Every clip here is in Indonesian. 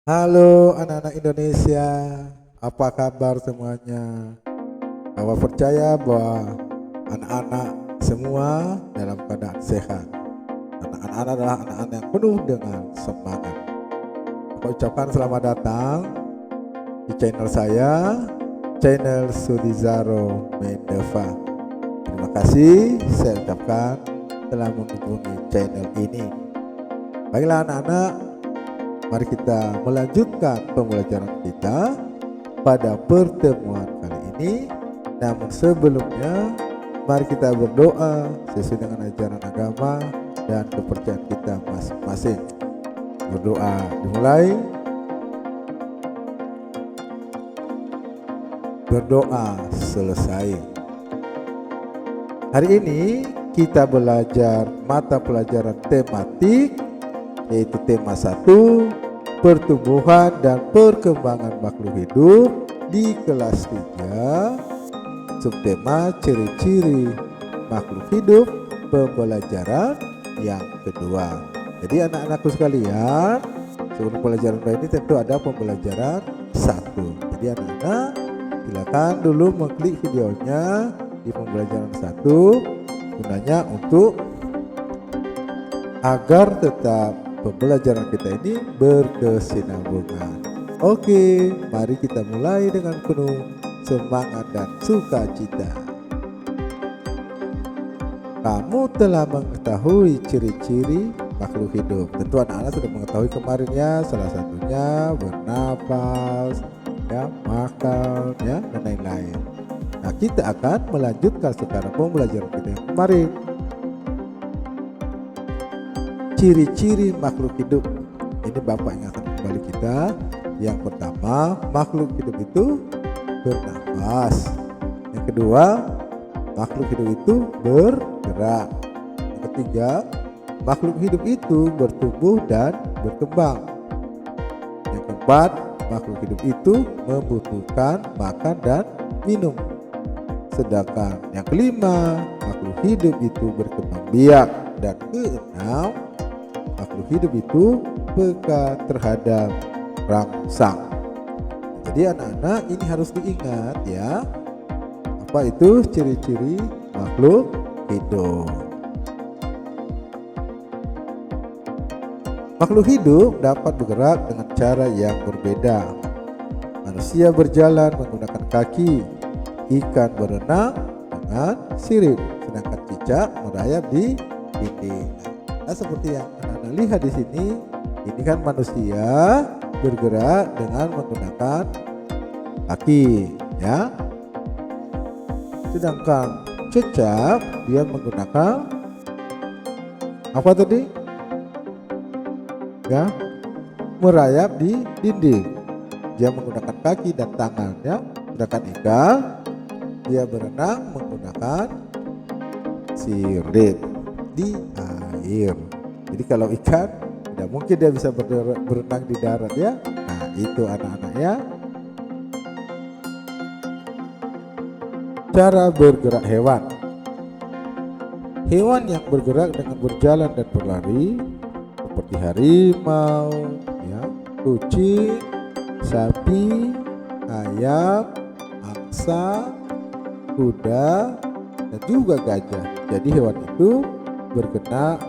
Halo anak-anak Indonesia, apa kabar semuanya? Kamu percaya bahwa anak-anak semua dalam keadaan sehat. Anak-anak adalah anak-anak yang penuh dengan semangat. Aku ucapkan selamat datang di channel saya, channel Sudizaro Mendeva. Terima kasih saya ucapkan telah mengunjungi channel ini. Baiklah anak-anak, mari kita melanjutkan pembelajaran kita pada pertemuan kali ini. Namun sebelumnya, mari kita berdoa sesuai dengan ajaran agama dan kepercayaan kita masing-masing. Berdoa dimulai. Berdoa selesai. Hari ini kita belajar mata pelajaran tematik, yaitu tema 1, pertumbuhan dan perkembangan makhluk hidup di kelas 3, subtema ciri-ciri makhluk hidup, pembelajaran yang kedua. Jadi anak-anakku sekalian, sebelum pelajaran ini tentu ada pembelajaran 1. Jadi anak-anak silakan dulu mengklik videonya di pembelajaran 1, gunanya untuk agar tetap pembelajaran kita ini berkesinambungan. Oke, mari kita mulai dengan penuh semangat dan sukacita. Kamu telah mengetahui ciri-ciri makhluk hidup. Tentu anak-anak sudah mengetahui kemarin ya, salah satunya bernapas, ya, makan, ya, dan lain-lain. Nah, kita akan melanjutkan sekarang pembelajaran kita yang kemarin. Ciri-ciri makhluk hidup. Ini Bapak ingatkan kembali kita. Yang pertama, makhluk hidup itu bernafas. Yang kedua, makhluk hidup itu bergerak. Yang ketiga, makhluk hidup itu bertumbuh dan berkembang. Yang keempat, makhluk hidup itu membutuhkan makan dan minum. Sedangkan yang kelima, makhluk hidup itu berkembang biak. Dan keenam, makhluk hidup itu peka terhadap rangsang. Jadi anak-anak ini harus diingat ya, apa itu ciri-ciri makhluk hidup. Makhluk hidup dapat bergerak dengan cara yang berbeda. Manusia berjalan menggunakan kaki, ikan berenang dengan sirip, sedangkan cicak merayap di dinding. Nah, seperti yang anak-anak lihat di sini, ini kan manusia bergerak dengan menggunakan kaki, ya. Sedangkan cicak dia menggunakan apa tadi? Ya, merayap di dinding. Dia menggunakan kaki dan tangan, ya. Sedangkan ikan dia berenang menggunakan sirip di air. Jadi kalau ikan tidak mungkin dia bisa berenang di darat ya. Nah, itu anak-anak ya. Cara bergerak hewan. Hewan yang bergerak dengan berjalan dan berlari seperti harimau, ya, kucing, sapi, ayam, angsa, kuda, dan juga gajah. Jadi hewan itu bergerak,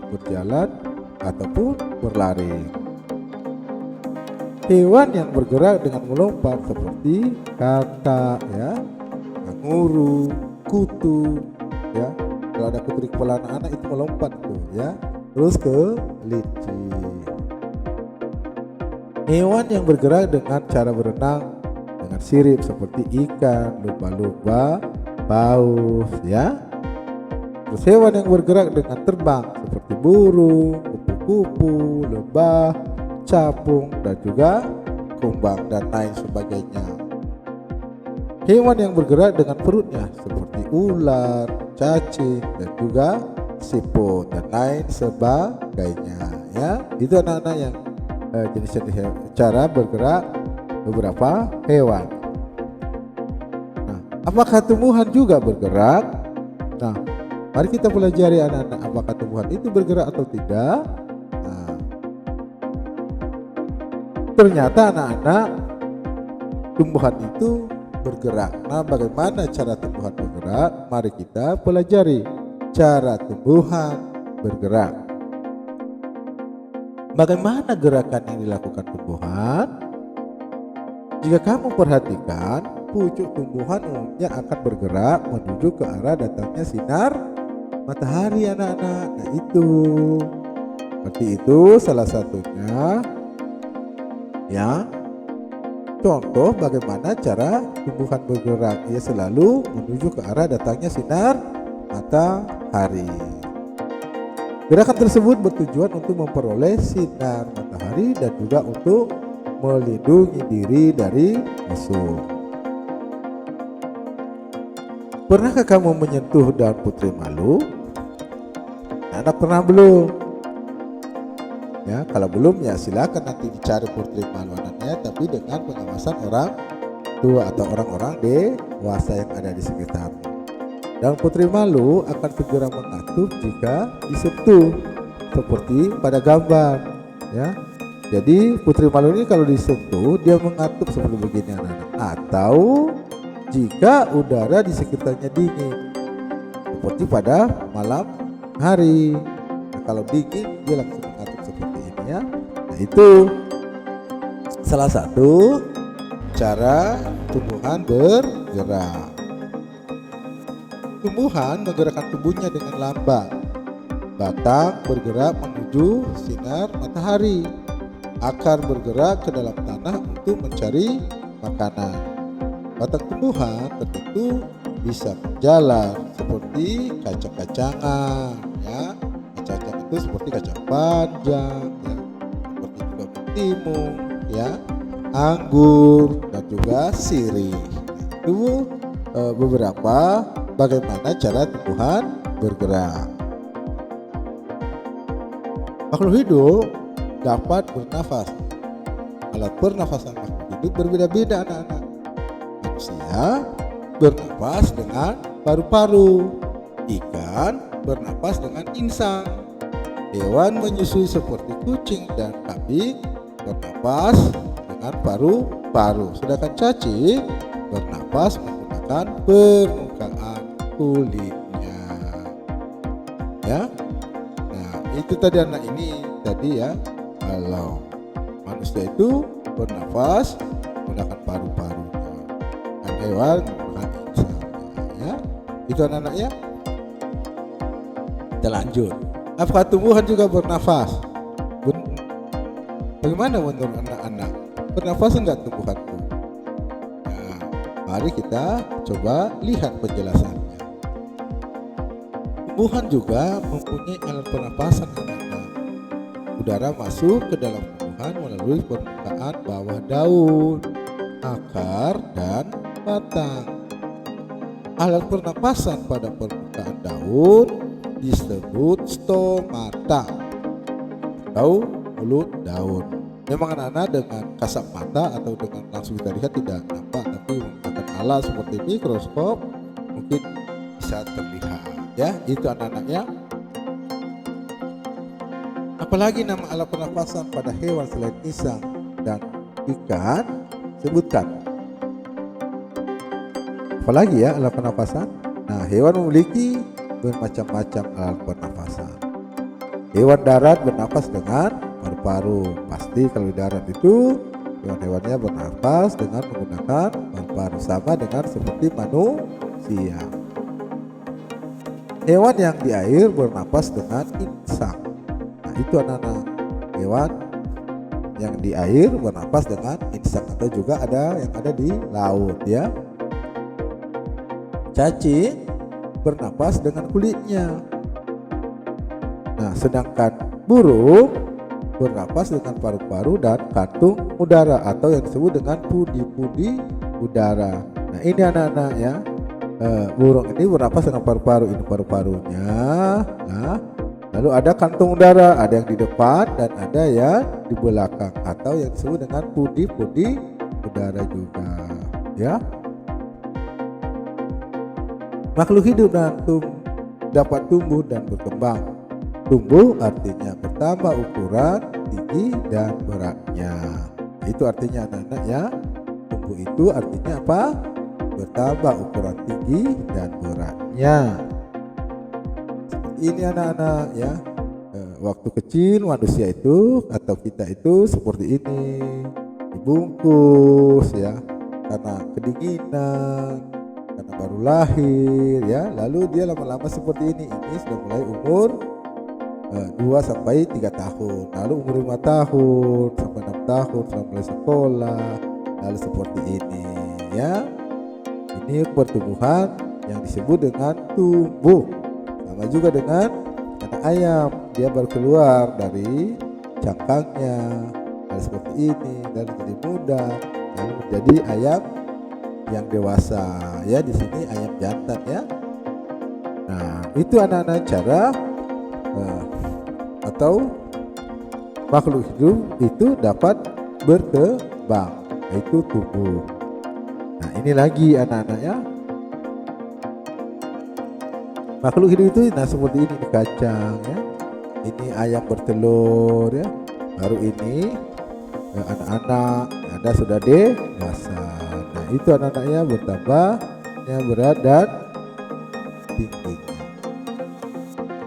berjalan, ataupun berlari. Hewan yang bergerak dengan melompat seperti katak, ya, kanguru, kutu, ya. Kalau ada kutu di kepala anak-anak itu melompat tuh, ya. Terus kelinci. Hewan yang bergerak dengan cara berenang dengan sirip seperti ikan, lumba-lumba, paus, ya. Terus hewan yang bergerak dengan terbang seperti burung, kupu-kupu, lebah, capung, dan juga kumbang dan lain sebagainya. Hewan yang bergerak dengan perutnya seperti ular, cacing, dan juga siput dan lain sebagainya. Ya, itu anak-anak yang jenis-jenis cara bergerak beberapa hewan. Nah, apakah tumbuhan juga bergerak? Nah, mari kita pelajari anak-anak, apakah tumbuhan itu bergerak atau tidak. Nah, ternyata anak-anak tumbuhan itu bergerak. Nah, bagaimana cara tumbuhan bergerak? Mari kita pelajari cara tumbuhan bergerak. Bagaimana gerakan yang dilakukan tumbuhan? Jika kamu perhatikan, pucuk tumbuhan umumnya akan bergerak menuju ke arah datangnya sinar matahari anak-anak. Nah itu, seperti itu salah satunya ya. Contoh bagaimana cara tumbuhan bergerak, ia selalu menuju ke arah datangnya sinar matahari. Gerakan tersebut bertujuan untuk memperoleh sinar matahari dan juga untuk melindungi diri dari musuh. Pernahkah kamu menyentuh daun putri malu? Anak pernah belum? Ya, kalau belum ya silakan nanti dicari putri malu anaknya, tapi dengan pengawasan orang tua atau orang-orang dewasa yang ada di sekitarmu. Daun putri malu akan segera mengatup jika disentuh, seperti pada gambar ya. Jadi putri malu ini kalau disentuh dia mengatup seperti begini anak-anak, atau jika udara di sekitarnya dingin seperti pada malam hari. Nah, kalau dingin dia langsung mengatup seperti ini ya. Nah itu salah satu cara tumbuhan bergerak. Tumbuhan menggerakkan tubuhnya dengan lambat. Batang bergerak menuju sinar matahari. Akar bergerak ke dalam tanah untuk mencari makanan. Batang tumbuhan tertentu bisa berjalan seperti kacang-kacangan ya. Kacang-kacangan itu seperti kacang panjang ya, seperti juga mentimun ya, anggur dan juga sirih. Itu beberapa bagaimana cara tumbuhan bergerak. Makhluk hidup dapat bernafas. Alat pernafasan makhluk hidup berbeda-beda anak-anak. Manusia bernafas dengan paru-paru, ikan bernafas dengan insang, hewan menyusui seperti kucing dan kambing bernafas dengan paru-paru, sedangkan cacing bernafas menggunakan permukaan kulitnya ya. Nah itu tadi anak ini tadi ya, kalau manusia itu bernafas menggunakan paru-parunya dan hewan menggunakan insangnya ya. Itu anak-anak ya. Kita lanjut. Apakah tumbuhan juga bernafas? Bagaimana menurut anak-anak? Bernafas enggak tumbuhan itu? Nah, mari kita coba lihat penjelasannya. Tumbuhan juga mempunyai alat pernapasan anak-anak. Udara masuk ke dalam tumbuhan melalui permukaan bawah daun, akar, dan batang. Alat pernapasan pada permukaan daun disebut stomata atau mulut daun. Memang anak-anak dengan kasat mata atau dengan langsung kita lihat tidak nampak, tapi menggunakan alat seperti mikroskop mungkin bisa terlihat ya. Itu anak-anaknya. Apalagi nama alat pernapasan pada hewan selain insang dan ikan? Sebutkan. Apalagi ya alat pernapasan? Nah, hewan memiliki bermacam-macam alat pernapasan. Hewan darat bernapas dengan paru-paru. Pasti kalau di darat itu hewan-hewannya bernapas dengan menggunakan paru-paru, sama dengan seperti manusia. Hewan yang di air bernapas dengan insang. Nah, itu anak-anak, hewan yang di air bernapas dengan insang, atau juga ada yang ada di laut ya. Cacing bernapas dengan kulitnya. Nah, sedangkan burung bernapas dengan paru-paru dan kantung udara atau yang disebut dengan pundi-pundi udara. Nah, ini anak-anak ya. Burung ini bernapas dengan paru-paru, ini paru-parunya. Nah, lalu ada kantung udara, ada yang di depan dan ada yang di belakang atau yang disebut dengan pundi-pundi udara juga ya. Makhluk hidup dapat tumbuh dan berkembang. Tumbuh artinya bertambah ukuran, tinggi, dan beratnya. itu artinya anak-anak ya, tumbuh itu artinya apa? Bertambah ukuran tinggi dan beratnya. Seperti ini anak-anak ya. Waktu kecil manusia itu atau kita itu seperti ini, dibungkus ya, karena kedinginan, karena baru lahir ya. Lalu dia lama-lama seperti ini sudah mulai umur 2 sampai 3 tahun, lalu umur 5 tahun sampai 6 tahun sudah mulai sekolah, lalu seperti ini ya. Ini pertumbuhan yang disebut dengan tumbuh. Sama juga dengan anak ayam, dia baru keluar dari cangkangnya, lalu seperti ini, lalu jadi muda, lalu menjadi ayam yang dewasa ya. Di sini ayam jantan ya. Nah, itu anak-anak cara atau makhluk hidup itu dapat berkembang, yaitu tumbuh. Nah, ini lagi anak-anak ya. Makhluk hidup itu nah seperti ini, kacang ya. Ini ayam bertelur ya. Baru ini anak-anak ada sudah dewasa. Nah, itu anak-anaknya bertambahnya berat dan tingginya.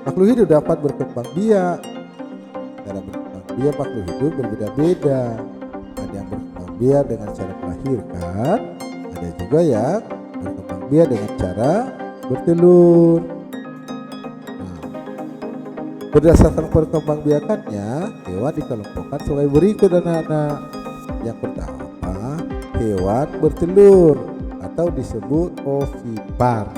Makhluk hidup dapat berkembang biak. Cara berkembang biak makhluk hidup berbeda-beda. Ada yang berkembang biak dengan cara melahirkan, ada juga yang berkembang biak dengan cara bertelur. Berdasarkan perkembangbiakannya, hewan dikelompokkan sebagai berikut anak-anak. Yang pertama, hewan bertelur atau disebut ovipar.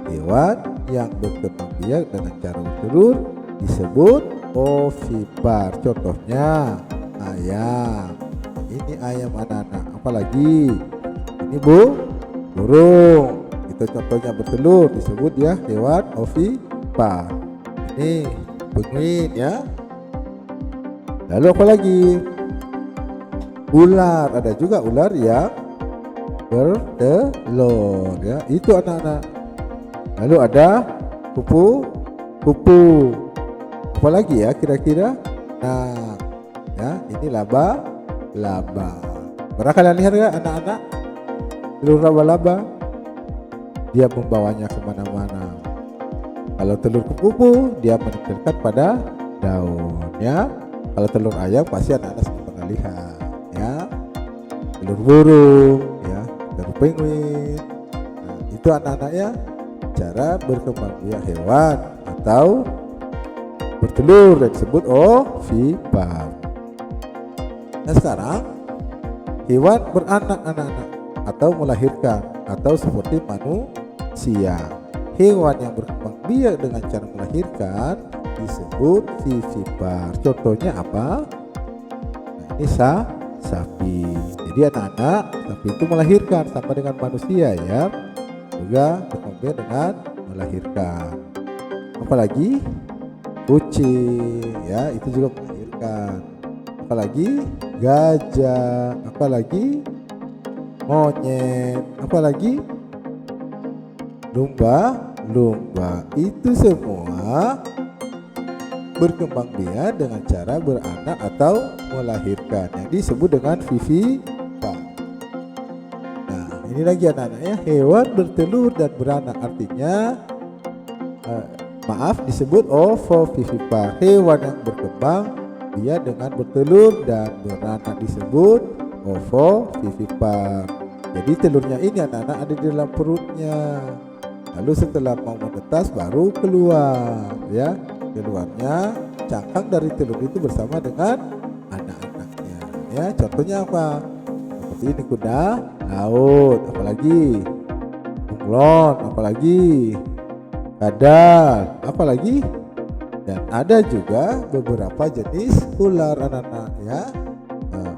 Hewan yang berkembang biak dengan cara bertelur disebut ovipar. Contohnya ayam. Ini ayam anak-anak. Apalagi ini burung. Itu contohnya bertelur, disebut ya hewan ovipar. Ini penguin ya. Lalu apa lagi? Ular, ada juga ular yang bertelur ya. Itu anak-anak. Lalu ada kupu-kupu. Apa lagi ya kira-kira? Nah, ya ini laba. Pernah kalian lihat nggak anak-anak telur laba-laba? Dia membawanya kemana-mana. Kalau telur kupu-kupu dia menempelkan pada daun ya. Kalau telur ayam pasti anak-anak sudah pernah lihat ya. Telur burung ya, telur penguin. Nah, itu anak-anak ya, cara berkembang biak hewan atau bertelur dan disebut ovipar. Nah, sekarang hewan beranak anak-anak atau melahirkan atau seperti manusia. Hewan yang berkembang biak dengan cara melahirkan disebut vivipar. Contohnya apa? Nah, ini sapi. Jadi anak-anak, sapi itu melahirkan sama dengan manusia ya. Juga berkembang biak dengan melahirkan. Apalagi kucing ya, itu juga melahirkan. Apalagi gajah, apalagi monyet, apalagi lumba. Itu semua berkembang biak dengan cara beranak atau melahirkan yang disebut dengan vivipar. Nah, ini lagi anak-anaknya, hewan bertelur dan beranak artinya disebut ovovivipar. Hewan yang berkembang biak dengan bertelur dan beranak disebut ovovivipar. Jadi telurnya ini anak-anak ada di dalam perutnya. Lalu setelah mau menetas baru keluar ya. Keluarnya cangkang dari telur itu bersama dengan anak-anaknya ya. Contohnya apa? Seperti ini kuda laut, apalagi bunglon, apalagi kadal, apalagi, dan ada juga beberapa jenis ular anak-anak ya.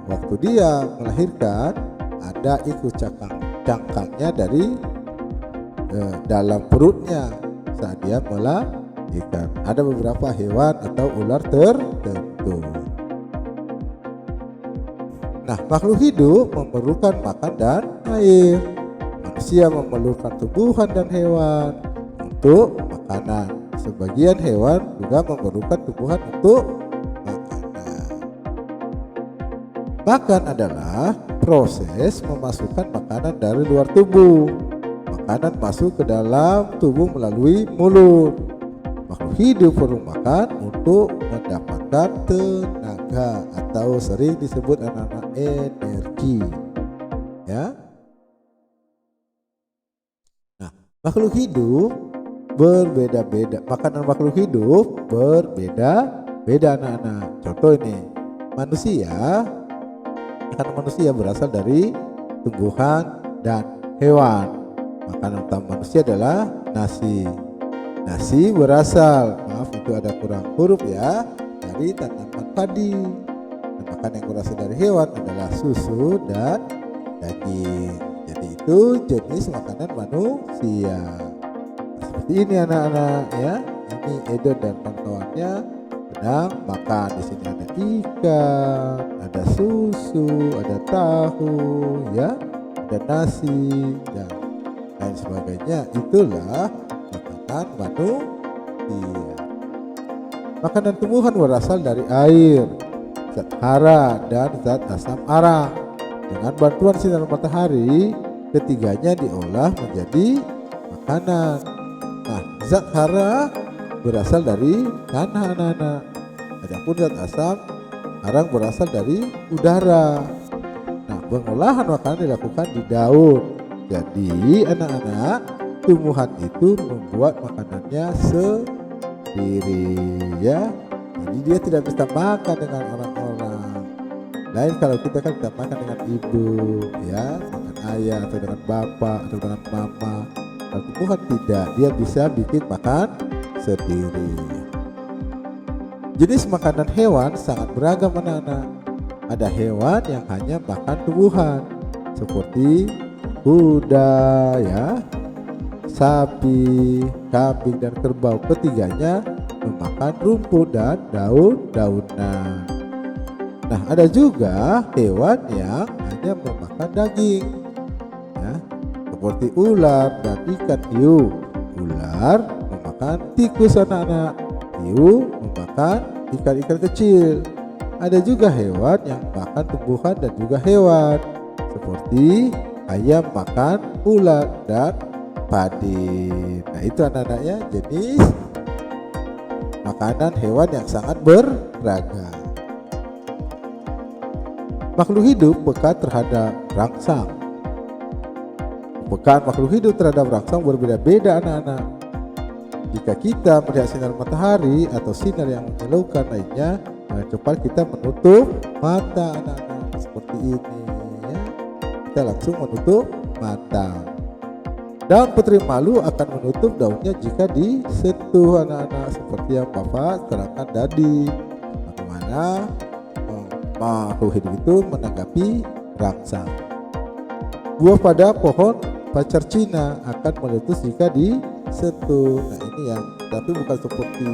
Waktu dia melahirkan ada ikut cangkangnya dari dalam perutnya saat dia melahirkan. Ada beberapa hewan atau ular tertentu. Nah, makhluk hidup memerlukan makan dan air. Manusia memerlukan tumbuhan dan hewan untuk makanan. Sebagian hewan juga memerlukan tumbuhan untuk makanan. Makan adalah proses memasukkan makanan dari luar tubuh. Makanan masuk ke dalam tubuh melalui mulut. Makhluk hidup perlu makan untuk mendapatkan tenaga atau sering disebut anak-anak energi. Ya. Nah, makhluk hidup berbeda-beda. Makanan makhluk hidup berbeda-beda anak-anak. Contoh ini, manusia. Makanan manusia berasal dari tumbuhan dan hewan. Makanan utama manusia adalah nasi. Nasi berasal, maaf itu ada kurang huruf ya, dari tanaman padi. Dan makanan yang berasal dari hewan adalah susu dan daging. Jadi itu jenis makanan manusia. Seperti ini anak-anak ya. Ini Edo dan kawan-kawannya sedang makan. Di sini ada ikan, ada susu, ada tahu, ya, ada nasi dan lain sebagainya. Itulah makanan manusia. Makanan tumbuhan berasal dari air, zat hara dan zat asam arang. Dengan bantuan sinar matahari, ketiganya diolah menjadi makanan. Nah, zat hara berasal dari tanah anak-anak. Adapun zat asam arang berasal dari udara. Nah, pengolahan makanan dilakukan di daun. Jadi anak-anak, tumbuhan itu membuat makanannya sendiri ya. Jadi dia tidak bisa makan dengan orang-orang. Lain kalau kita kan bisa makan dengan ibu ya, dengan ayah atau dengan bapak atau dengan mama. Kalau tumbuhan tidak, dia bisa bikin makan sendiri. Jenis makanan hewan sangat beragam anak-anak. Ada hewan yang hanya makan tumbuhan seperti kuda ya, sapi, kambing dan kerbau. Ketiganya memakan rumput dan daun-daunan. Nah, ada juga hewan yang hanya memakan daging ya, seperti ular dan ikan hiu. Ular memakan tikus anak-anak, hiu memakan ikan-ikan kecil. Ada juga hewan yang makan tumbuhan dan juga hewan seperti ayam makan ulat dan padi. Nah, itu anak-anaknya jenis makanan hewan yang sangat beragam. Makhluk hidup peka terhadap rangsang. Pekaan makhluk hidup terhadap rangsang berbeda-beda anak-anak. Jika kita melihat sinar matahari atau sinar yang menyilaukan lainnya, dengan cepat kita menutup mata anak-anak seperti ini ya. Kita langsung menutup mata. Daun putri malu akan menutup daunnya jika disentuh anak-anak, seperti yang Bapak terangkan tadi. Bagaimana makhluk hidup itu menanggapi rangsang. Buah pada pohon pacar Cina akan meletus jika disentuh. Nah, ini yang tapi bukan seperti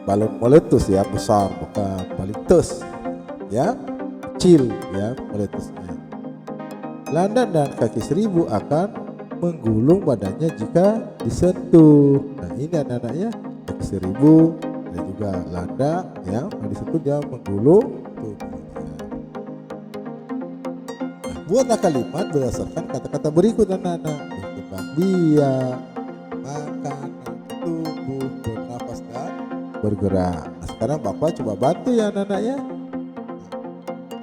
balon meletus ya, besar, bukan meletus ya, kecil ya meletusnya. Landak dan kaki seribu akan menggulung badannya jika disentuh. Nah, ini anak-anaknya kaki seribu dan juga landak ya, kalau disentuh dia menggulung tubuhnya. Nah, buatlah kalimat berdasarkan kata-kata berikut anak-anak: berkembang biak, makan, tumbuh, bernafas dan bergerak. Nah, sekarang Bapak coba bantu ya anak-anak ya.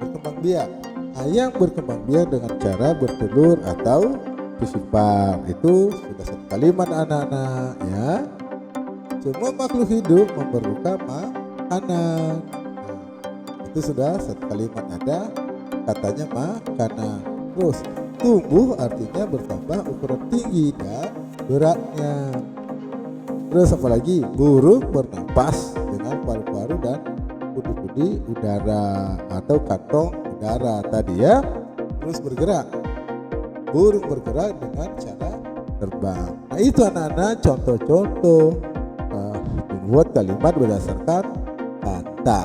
Berkembang biak. Ayam berkembang biak dengan cara bertelur atau bersifar. Itu sudah satu kalimat anak-anak ya. Semua makhluk hidup memerlukan makanan. Nah, itu sudah satu kalimat, ada katanya makanan. Terus tumbuh artinya bertambah ukuran tinggi dan beratnya. Terus apa lagi? Burung bernapas dengan paru-paru dan pundi-pundi udara atau kantong udara tadi ya. Terus bergerak. Burung bergerak dengan cara terbang. Nah, itu anak-anak contoh-contoh membuat kalimat berdasarkan kata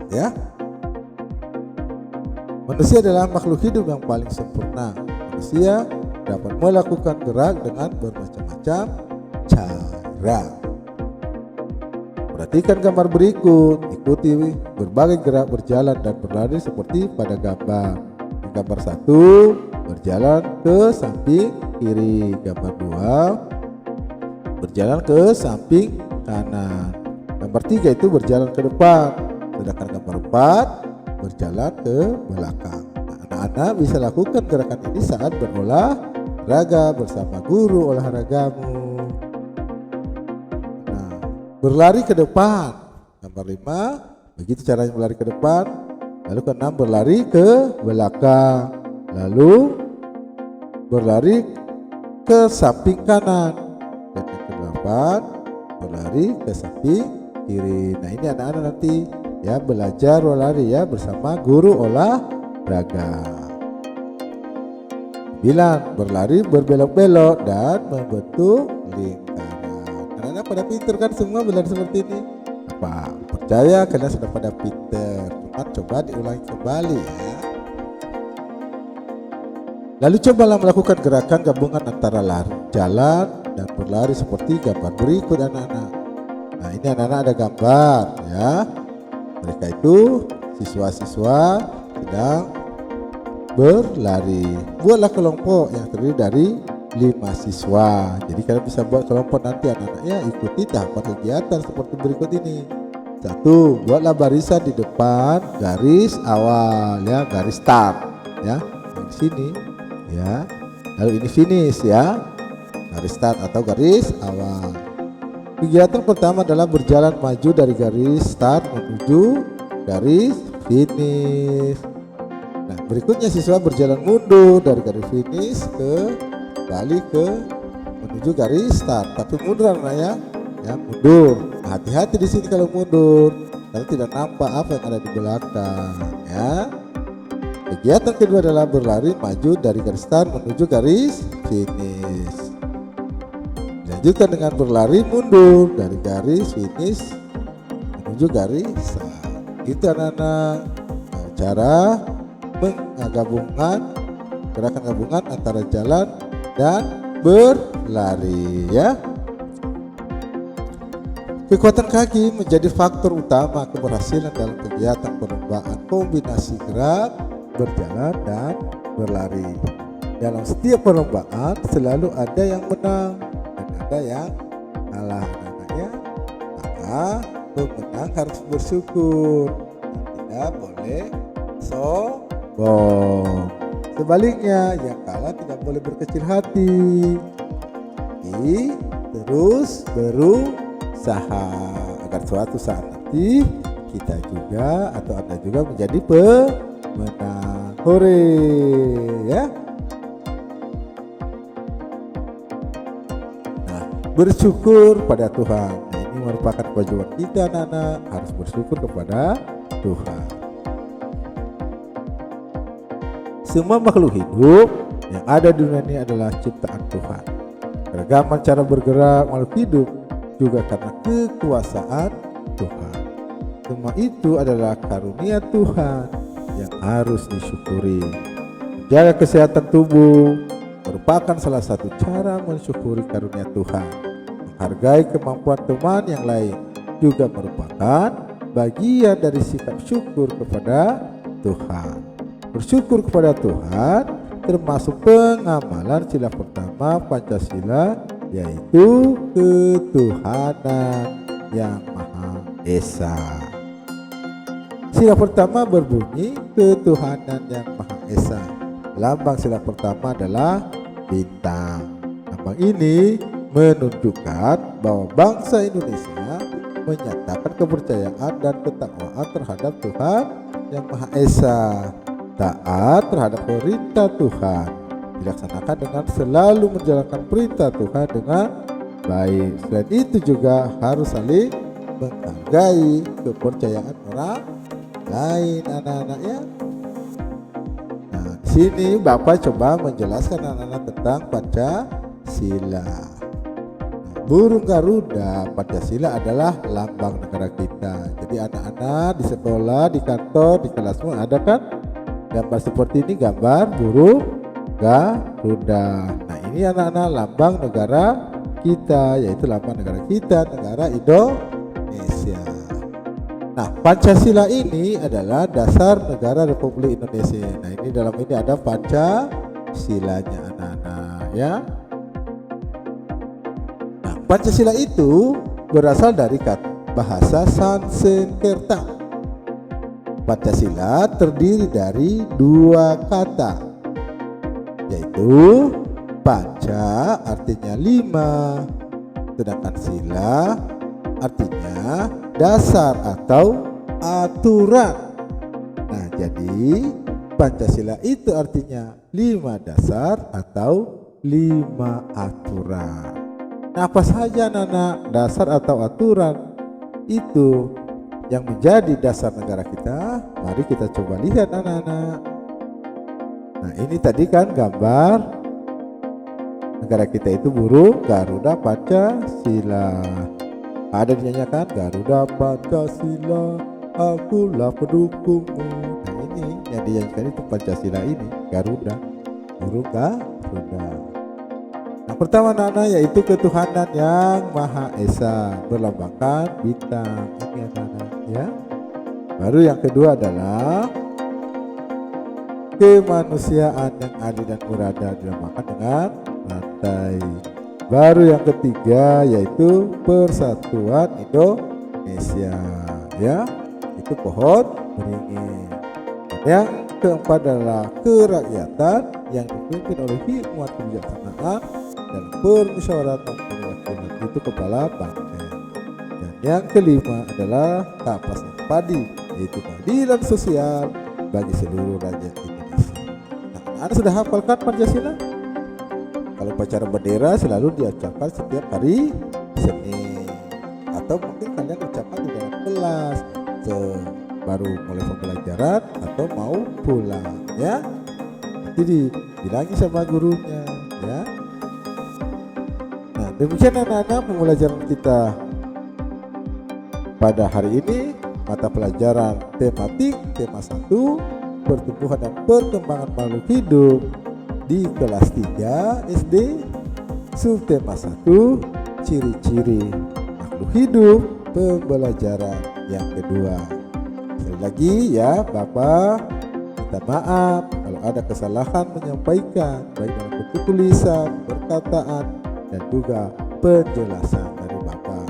ya. Manusia adalah makhluk hidup yang paling sempurna. Manusia dapat melakukan gerak dengan bermacam-macam cara. Perhatikan gambar berikut, ikuti berbagai gerak berjalan dan berlari seperti pada gambar. Gambar 1 berjalan ke samping kiri, gambar 2 berjalan ke samping kanan, gambar 3 itu berjalan ke depan, sedangkan gambar 4 berjalan ke belakang. Anak-anak bisa lakukan gerakan ini saat berolahraga bersama guru olahragamu. Nah, berlari ke depan, gambar 5, begitu caranya berlari ke depan. Lalu ke-6 berlari ke belakang, lalu berlari ke samping kanan, dan yang ke-8 berlari ke samping kiri. Nah, ini anak-anak nanti ya belajar berlari ya bersama guru olahraga. 9 berlari berbelok-belok dan membentuk lingkaran. Anak-anak pada pinter kan semua berlari seperti ini? Apa? Percaya kalian sudah pada pinter. Coba diulangi kembali ya. Lalu cobalah melakukan gerakan gabungan antara lari, jalan, dan berlari seperti gambar berikut anak-anak. Nah, ini anak-anak ada gambar ya. Mereka itu siswa-siswa sedang berlari. Buatlah kelompok yang terdiri dari 5 siswa. Jadi kalian bisa buat kelompok nanti anak-anaknya ikuti tahapan kegiatan seperti berikut ini. 1. Buatlah barisan di depan garis awal ya, garis start ya, di sini ya. Lalu ini finish ya, garis start atau garis awal. Kegiatan pertama adalah berjalan maju dari garis start menuju garis finish. Nah, berikutnya siswa berjalan mundur dari garis finish balik ke menuju garis start, tapi mundur anak ya, mundur. Hati-hati di sini kalau mundur, karena tidak nampak apa yang ada di belakang ya. Kegiatan kedua adalah berlari maju dari garis start menuju garis finish. Dilanjutkan dengan berlari mundur dari garis finish menuju garis start. Itu anak-anak cara menggabungkan gerakan gabungan antara jalan dan berlari ya. Kekuatan kaki menjadi faktor utama keberhasilan dalam kegiatan perlombaan kombinasi gerak, berjalan, dan berlari. Dalam setiap perlombaan selalu ada yang menang dan ada yang kalah namanya. Maka pemenang harus bersyukur dan tidak boleh sombong. Sebaliknya yang kalah tidak boleh berkecil hati. Terus berusaha agar suatu saat nanti kita juga atau Anda juga menjadi pemenang. Hore ya. Nah, bersyukur pada Tuhan. Nah, ini merupakan kewajiban kita anak-anak, harus bersyukur kepada Tuhan. Semua makhluk hidup yang ada di dunia ini adalah ciptaan Tuhan. Keragaman cara bergerak makhluk hidup juga karena kekuasaan Tuhan. Semua itu adalah karunia Tuhan yang harus disyukuri. Menjaga kesehatan tubuh merupakan salah satu cara mensyukuri karunia Tuhan. Menghargai kemampuan teman yang lain juga merupakan bagian dari sikap syukur kepada Tuhan. Bersyukur kepada Tuhan termasuk pengamalan sila pertama Pancasila, yaitu ketuhanan yang Maha Esa. Sila pertama berbunyi ketuhanan yang Maha Esa. Lambang sila pertama adalah bintang. Lambang ini menunjukkan bahwa bangsa Indonesia menyatakan kepercayaan dan ketakwaan terhadap Tuhan yang Maha Esa, taat terhadap perintah Tuhan, dilaksanakan dengan selalu menjalankan perintah Tuhan dengan baik. Selain itu juga harus saling menghargai kepercayaan orang lain anak-anaknya. Nah, di sini Bapak coba menjelaskan anak-anak tentang Pancasila. Nah, burung Garuda Pancasila adalah lambang negara kita. Jadi anak-anak di sekolah, di kantor, di kelasmu ada kan gambar seperti ini, gambar burung Garuda. Nah, ini anak-anak lambang negara kita, yaitu lambang negara kita, negara Indonesia. Indonesia. Nah, Pancasila ini adalah dasar negara Republik Indonesia. Nah, ini dalam ini ada Pancasilanya anak-anak ya. Nah, Pancasila itu berasal dari bahasa Sanskerta. Pancasila terdiri dari dua kata, yaitu panca artinya 5, sedangkan sila artinya dasar atau aturan. Nah, jadi Pancasila itu artinya 5 dasar atau 5 aturan. Nah, apa saja anak-anak dasar atau aturan itu yang menjadi dasar negara kita? Mari kita coba lihat anak-anak. Nah, ini tadi kan gambar negara kita itu burung Garuda Pancasila. Ada dinyanyikan Garuda Pancasila, akulah pendukungmu. Nah, ini yang dinyanyikan itu Pancasila ini, Garuda, burung Garuda. Nah, pertama anak-anak yaitu ketuhanan yang Maha Esa, berlambangkan bintang. Ini anak-anak ya. Baru yang kedua adalah kemanusiaan yang adil dan beradab, dilambangkan dengan rantai. Baru yang ketiga yaitu persatuan Indonesia ya, itu pohon beringin. Yang keempat adalah kerakyatan yang dipimpin oleh hikmat kebijaksanaan dan permusyawaratan perwakilan, itu kepala banteng. Dan yang kelima adalah kapasan padi, yaitu keadilan sosial bagi seluruh rakyat Indonesia. Nah, Anda sudah hafalkan Pancasila? Kalau upacara bendera selalu diucapkan setiap hari Senin, atau mungkin kalian ucapkan di dalam kelas baru mulai pembelajaran atau mau pulang ya. Jadi bilangi sama gurunya ya. Nah, demikian anak-anak pembelajaran kita pada hari ini. Mata pelajaran tematik tema 1, pertumbuhan dan perkembangan makhluk hidup di kelas 3 SD, subtema 1, ciri-ciri makhluk hidup, pembelajaran yang kedua. Sekali lagi ya, Bapak minta maaf kalau ada kesalahan menyampaikan baik dalam bentuk tulisan, perkataan, dan juga penjelasan dari Bapak.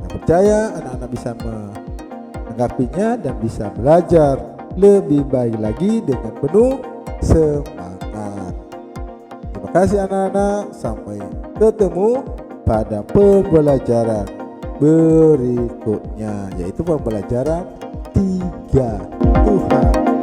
Saya percaya anak-anak bisa menanggapinya dan bisa belajar lebih baik lagi dengan penuh semangat. Terima kasih anak-anak, sampai ketemu pada pembelajaran berikutnya, yaitu pembelajaran 3 Tuhan.